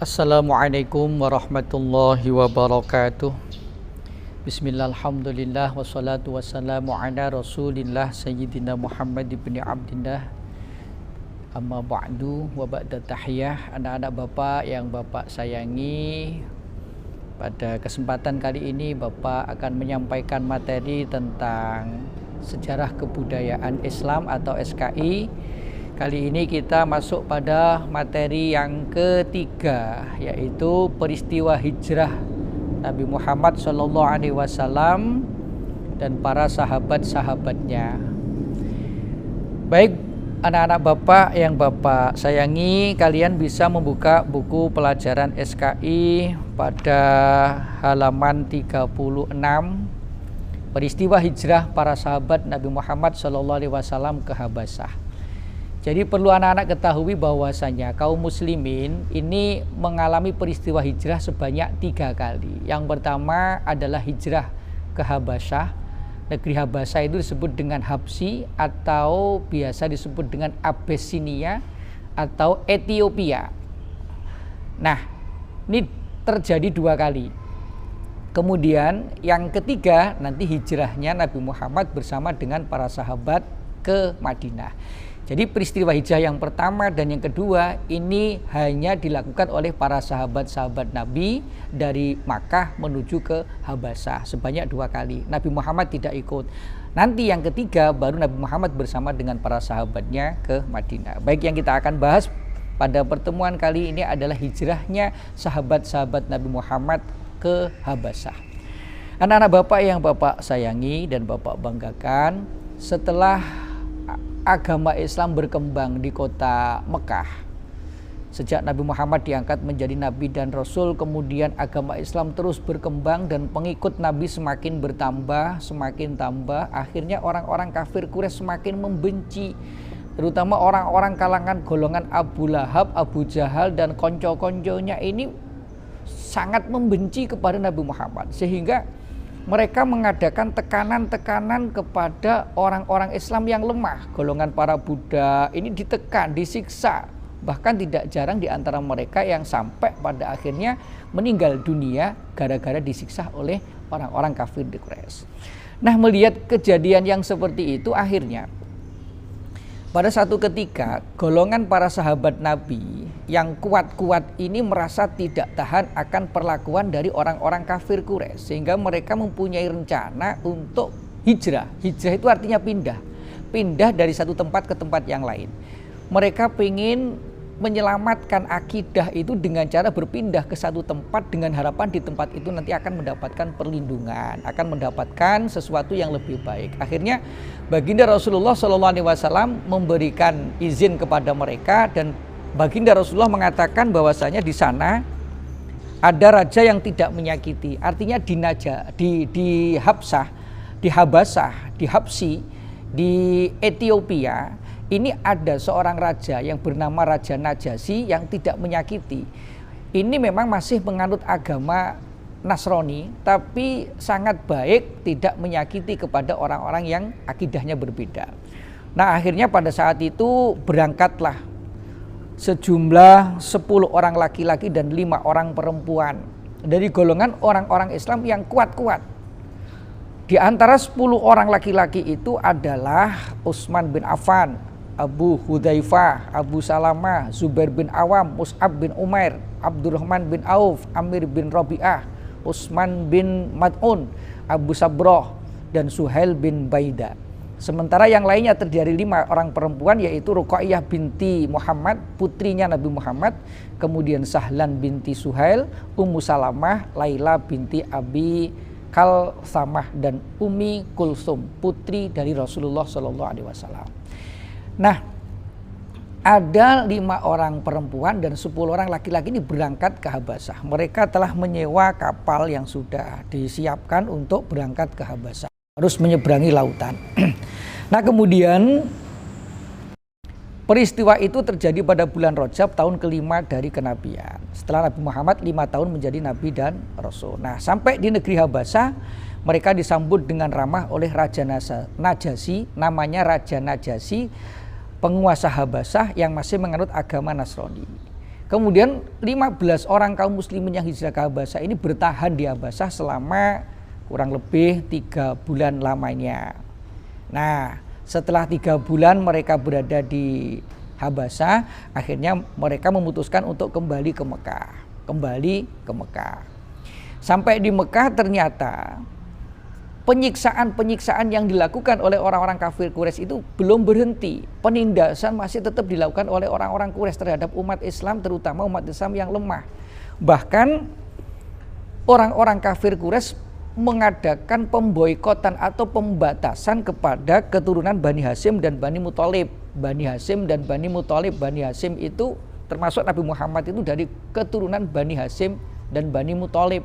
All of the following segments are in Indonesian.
Assalamualaikum warahmatullahi wabarakatuh. Bismillah, alhamdulillah, wassalatu wassalamu ala rasulillah Sayyidina Muhammad ibn Abdillah. Amma ba'du wa ba'da tahiyah. Anak-anak Bapak yang Bapak sayangi, pada kesempatan kali ini Bapak akan menyampaikan materi tentang sejarah kebudayaan Islam atau SKI. Kali ini kita masuk pada materi yang ketiga, yaitu peristiwa hijrah Nabi Muhammad SAW dan para sahabat-sahabatnya. Baik, anak-anak Bapak yang Bapak sayangi, kalian bisa membuka buku pelajaran SKI pada halaman 36, peristiwa hijrah para sahabat Nabi Muhammad SAW ke Habasyah. Jadi perlu anak-anak ketahui bahwasanya kaum muslimin ini mengalami peristiwa hijrah sebanyak 3 kali. Yang pertama adalah hijrah ke Habasyah. Negeri Habasyah itu disebut dengan Habsyi atau biasa disebut dengan Abyssinia atau Ethiopia. Nah, ini terjadi 2 kali. Kemudian yang ketiga nanti hijrahnya Nabi Muhammad bersama dengan para sahabat ke Madinah. Jadi peristiwa hijrah yang pertama dan yang kedua ini hanya dilakukan oleh para sahabat-sahabat Nabi dari Makkah menuju ke Habasyah sebanyak 2 kali. Nabi Muhammad tidak ikut. Nanti yang ketiga baru Nabi Muhammad bersama dengan para sahabatnya ke Madinah. Baik, yang kita akan bahas pada pertemuan kali ini adalah hijrahnya sahabat-sahabat Nabi Muhammad ke Habasyah. Anak-anak Bapak yang Bapak sayangi dan Bapak banggakan, setelah agama Islam berkembang di kota Mekah, sejak Nabi Muhammad diangkat menjadi Nabi dan Rasul, kemudian agama Islam terus berkembang dan pengikut Nabi semakin bertambah, semakin tambah. Akhirnya orang-orang kafir Quraisy semakin membenci, terutama orang-orang kalangan golongan Abu Lahab, Abu Jahal dan konco-konconya ini sangat membenci kepada Nabi Muhammad, sehingga mereka mengadakan tekanan-tekanan kepada orang-orang Islam yang lemah. Golongan para Buddha ini ditekan, disiksa. Bahkan tidak jarang di antara mereka yang sampai pada akhirnya meninggal dunia gara-gara disiksa oleh orang-orang kafir di Quraisy. Nah, melihat kejadian yang seperti itu, akhirnya pada satu ketika golongan para sahabat Nabi yang kuat-kuat ini merasa tidak tahan akan perlakuan dari orang-orang kafir Quraisy, sehingga mereka mempunyai rencana untuk hijrah. Hijrah itu artinya pindah dari satu tempat ke tempat yang lain. Mereka ingin menyelamatkan akidah itu dengan cara berpindah ke satu tempat dengan harapan di tempat itu nanti akan mendapatkan perlindungan, akan mendapatkan sesuatu yang lebih baik. Akhirnya baginda Rasulullah SAW memberikan izin kepada mereka, dan baginda Rasulullah mengatakan bahwasanya di sana ada raja yang tidak menyakiti. Artinya di Habsyah, di Habasyah, di Habsyi, di Ethiopia ini ada seorang raja yang bernama Raja Najasyi yang tidak menyakiti. Ini memang masih menganut agama Nasrani, tapi sangat baik, tidak menyakiti kepada orang-orang yang akidahnya berbeda. Nah, akhirnya pada saat itu berangkatlah sejumlah 10 orang laki-laki dan 5 orang perempuan dari golongan orang-orang Islam yang kuat-kuat. Di antara 10 orang laki-laki itu adalah Utsman bin Affan, Abu Hudzaifah, Abu Salamah, Zubair bin Awam, Mus'ab bin Umair, Abdurrahman bin Auf, Amir bin Rabi'ah, Utsman bin Mad'un, Abu Sabroh, dan Suhail bin Baidah. Sementara yang lainnya terdiri 5 orang perempuan, yaitu Ruqayyah binti Muhammad, putrinya Nabi Muhammad, kemudian Sahlan binti Suhail, Ummu Salamah, Laila binti Abi Kalsamah, dan Ummi Kulsum, putri dari Rasulullah SAW. Nah, ada 5 orang perempuan dan 10 orang laki-laki ini berangkat ke Habasyah. Mereka telah menyewa kapal yang sudah disiapkan untuk berangkat ke Habasyah, harus menyeberangi lautan. Nah, kemudian peristiwa itu terjadi pada bulan Rajab tahun ke-5 dari kenabian, setelah Nabi Muhammad 5 tahun menjadi Nabi dan Rasul. Nah, sampai di negeri Habasyah, mereka disambut dengan ramah oleh Raja Najasyi, namanya Raja Najasyi, penguasa Habasyah yang masih menganut agama Nasrani. Kemudian 15 orang kaum muslimin yang hijrah ke Habasah ini bertahan di Habasah selama kurang lebih 3 bulan lamanya. Nah, setelah 3 bulan mereka berada di Habasah, akhirnya mereka memutuskan untuk kembali ke Mekah. Sampai di Mekah ternyata penyiksaan yang dilakukan oleh orang-orang kafir Quraisy itu belum berhenti. Penindasan masih tetap dilakukan oleh orang-orang Quraisy terhadap umat Islam, terutama umat Islam yang lemah. Bahkan orang-orang kafir Quraisy mengadakan pemboikotan atau pembatasan kepada keturunan Bani Hasyim dan Bani Muthalib. Bani Hasyim dan Bani Muthalib. Bani Hasyim itu termasuk Nabi Muhammad itu dari keturunan Bani Hasyim dan Bani Muthalib.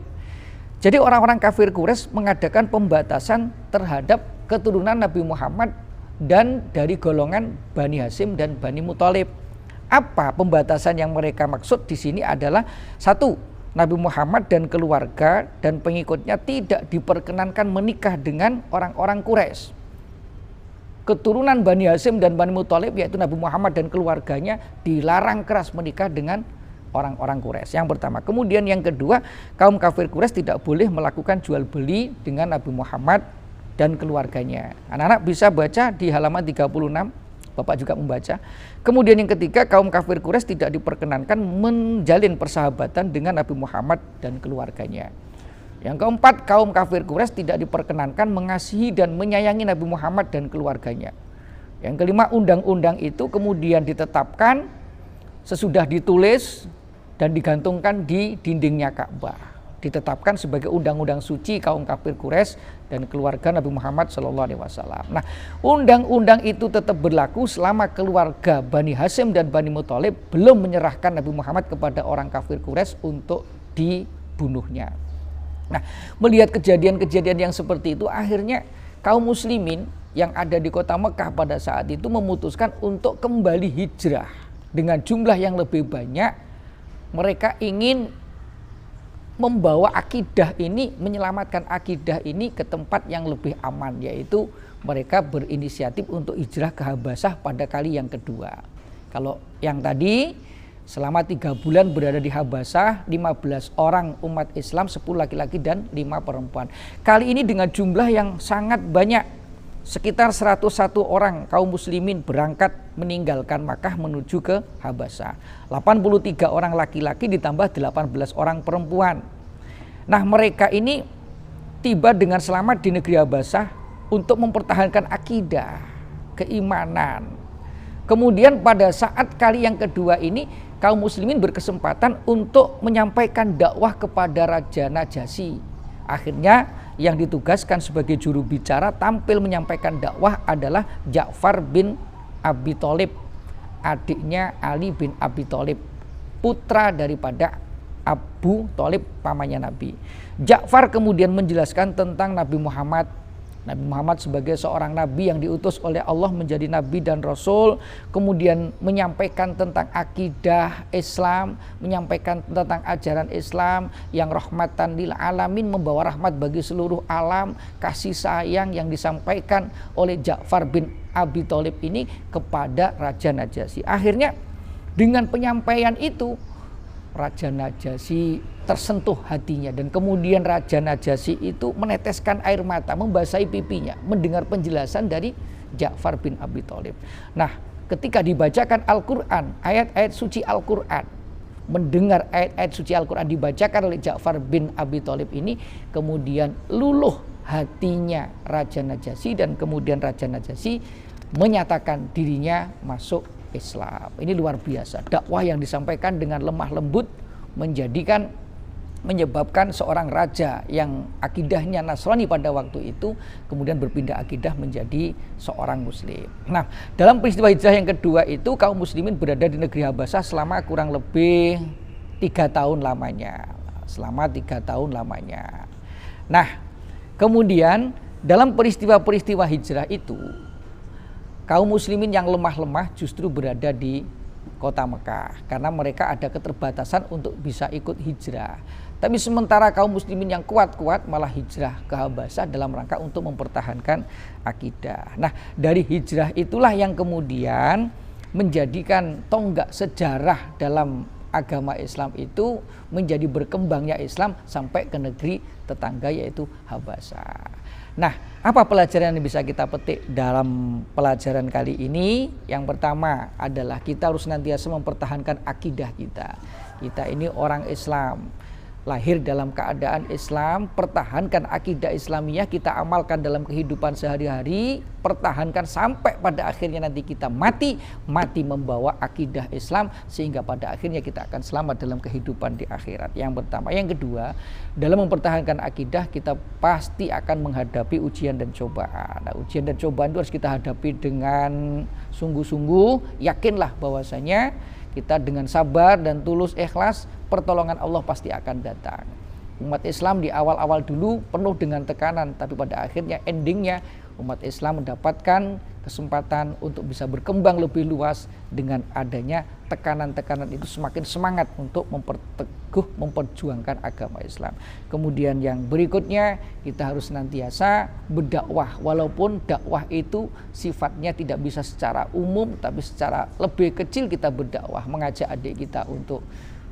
Jadi orang-orang kafir Quraisy mengadakan pembatasan terhadap keturunan Nabi Muhammad dan dari golongan Bani Hasyim dan Bani Muthalib. Apa pembatasan yang mereka maksud di sini adalah satu, Nabi Muhammad dan keluarga dan pengikutnya tidak diperkenankan menikah dengan orang-orang Quraisy. Keturunan Bani Hasyim dan Bani Muthalib yaitu Nabi Muhammad dan keluarganya dilarang keras menikah dengan orang-orang Quraisy. Yang pertama. Kemudian yang kedua, kaum kafir Quraisy tidak boleh melakukan jual beli dengan Nabi Muhammad dan keluarganya. Anak-anak bisa baca di halaman 36, Bapak juga membaca. Kemudian yang ketiga, kaum kafir Quraisy tidak diperkenankan menjalin persahabatan dengan Nabi Muhammad dan keluarganya. Yang keempat, kaum kafir Quraisy tidak diperkenankan mengasihi dan menyayangi Nabi Muhammad dan keluarganya. Yang kelima, undang-undang itu kemudian ditetapkan sesudah ditulis dan digantungkan di dindingnya Ka'bah, ditetapkan sebagai undang-undang suci kaum kafir Quraisy dan keluarga Nabi Muhammad SAW. Nah, undang-undang itu tetap berlaku selama keluarga Bani Hasyim dan Bani Muthalib belum menyerahkan Nabi Muhammad kepada orang kafir Quraisy untuk dibunuhnya. Nah, melihat kejadian-kejadian yang seperti itu, akhirnya kaum muslimin yang ada di kota Mekah pada saat itu memutuskan untuk kembali hijrah dengan jumlah yang lebih banyak. Mereka ingin membawa akidah ini, menyelamatkan akidah ini ke tempat yang lebih aman, yaitu mereka berinisiatif untuk hijrah ke Habasah pada kali yang kedua. Kalau yang tadi selama 3 bulan berada di Habasah, 15 orang umat Islam, 10 laki-laki dan 5 perempuan. Kali ini dengan jumlah yang sangat banyak, sekitar 101 orang kaum muslimin berangkat meninggalkan Makkah menuju ke Habasah. 83 orang laki-laki ditambah 18 orang perempuan. Nah, mereka ini tiba dengan selamat di negeri Habasah untuk mempertahankan akidah, keimanan. Kemudian pada saat kali yang kedua ini, kaum muslimin berkesempatan untuk menyampaikan dakwah kepada Raja Najasyi. Akhirnya yang ditugaskan sebagai juru bicara tampil menyampaikan dakwah adalah Ja'far bin Abi Thalib, adiknya Ali bin Abi Thalib, putra daripada Abu Thalib pamannya Nabi. Ja'far kemudian menjelaskan tentang Nabi Muhammad sebagai seorang nabi yang diutus oleh Allah menjadi nabi dan rasul, kemudian menyampaikan tentang akidah Islam, menyampaikan tentang ajaran Islam yang rahmatan lil alamin, membawa rahmat bagi seluruh alam, kasih sayang yang disampaikan oleh Ja'far bin Abi Thalib ini kepada Raja Najasyi. Akhirnya dengan penyampaian itu Raja Najasyi tersentuh hatinya, dan kemudian Raja Najasyi itu meneteskan air mata, membasahi pipinya mendengar penjelasan dari Ja'far bin Abi Thalib. Nah, ketika dibacakan Al-Quran, ayat-ayat suci Al-Quran, mendengar ayat-ayat suci Al-Quran dibacakan oleh Ja'far bin Abi Thalib ini, kemudian luluh hatinya Raja Najasyi, dan kemudian Raja Najasyi menyatakan dirinya masuk Islam. Ini luar biasa. Dakwah yang disampaikan dengan lemah lembut menyebabkan seorang raja yang akidahnya Nasrani pada waktu itu kemudian berpindah akidah menjadi seorang muslim. Nah, dalam peristiwa hijrah yang kedua itu kaum muslimin berada di negeri Habasah selama kurang lebih 3 tahun lamanya. Nah, kemudian dalam peristiwa-peristiwa hijrah itu kaum muslimin yang lemah-lemah justru berada di kota Mekah karena mereka ada keterbatasan untuk bisa ikut hijrah. Tapi sementara kaum muslimin yang kuat-kuat malah hijrah ke Habasah dalam rangka untuk mempertahankan akidah. Nah, dari hijrah itulah yang kemudian menjadikan tonggak sejarah dalam agama Islam itu menjadi berkembangnya Islam sampai ke negeri tetangga yaitu Habasah. Nah, apa pelajaran yang bisa kita petik dalam pelajaran kali ini? Yang pertama adalah kita harus senantiasa mempertahankan akidah kita. Kita ini orang Islam, lahir dalam keadaan Islam, pertahankan akidah Islamiyah, kita amalkan dalam kehidupan sehari-hari, pertahankan sampai pada akhirnya nanti kita mati membawa akidah Islam, sehingga pada akhirnya kita akan selamat dalam kehidupan di akhirat. Yang pertama. Yang kedua, dalam mempertahankan akidah kita pasti akan menghadapi ujian dan cobaan. Nah, ujian dan cobaan itu harus kita hadapi dengan sungguh-sungguh, yakinlah bahwasanya kita dengan sabar dan tulus ikhlas, pertolongan Allah pasti akan datang. Umat Islam di awal-awal dulu penuh dengan tekanan, tapi pada akhirnya endingnya umat Islam mendapatkan kesempatan untuk bisa berkembang lebih luas. Dengan adanya tekanan-tekanan itu semakin semangat untuk memperjuangkan agama Islam. Kemudian yang berikutnya, kita harus senantiasa berdakwah, walaupun dakwah itu sifatnya tidak bisa secara umum, tapi secara lebih kecil kita berdakwah, mengajak adik kita untuk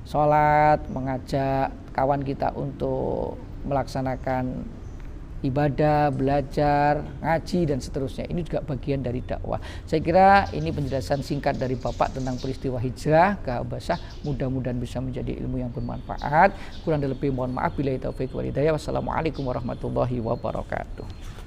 sholat, mengajak kawan kita untuk melaksanakan ibadah, belajar, ngaji dan seterusnya. Ini juga bagian dari dakwah. Saya kira ini penjelasan singkat dari Bapak tentang peristiwa hijrah ke Habasah. Mudah-mudahan bisa menjadi ilmu yang bermanfaat. Kurang dan lebih mohon maaf. Billahi taufiq wal hidayah. Wassalamualaikum warahmatullahi wabarakatuh.